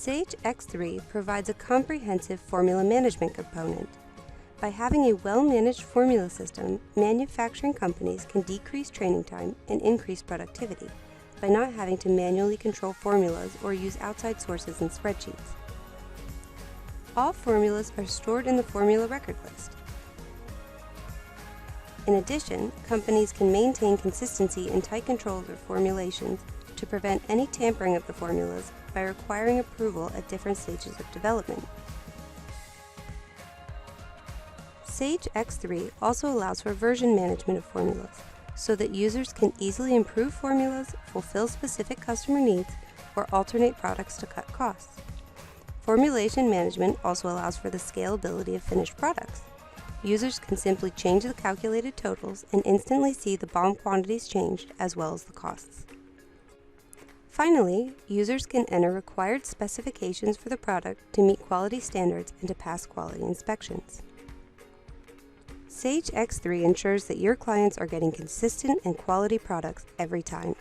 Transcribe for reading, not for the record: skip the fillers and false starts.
Sage X3 provides a comprehensive formula management component. By having a well-managed formula system, manufacturing companies can decrease training time and increase productivity by not having to manually control formulas or use outside sources and spreadsheets. All formulas are stored in the formula record list. In addition, companies can maintain consistency and tight control of their formulations to prevent any tampering of the formulas by requiring approval at different stages of development. Sage X3 also allows for version management of formulas, so that users can easily improve formulas, fulfill specific customer needs, or alternate products to cut costs. Formulation management also allows for the scalability of finished products. Users can simply change the calculated totals and instantly see the BOM quantities changed as well as the costs. Finally, users can enter required specifications for the product to meet quality standards and to pass quality inspections. Sage X3 ensures that your clients are getting consistent and quality products every time.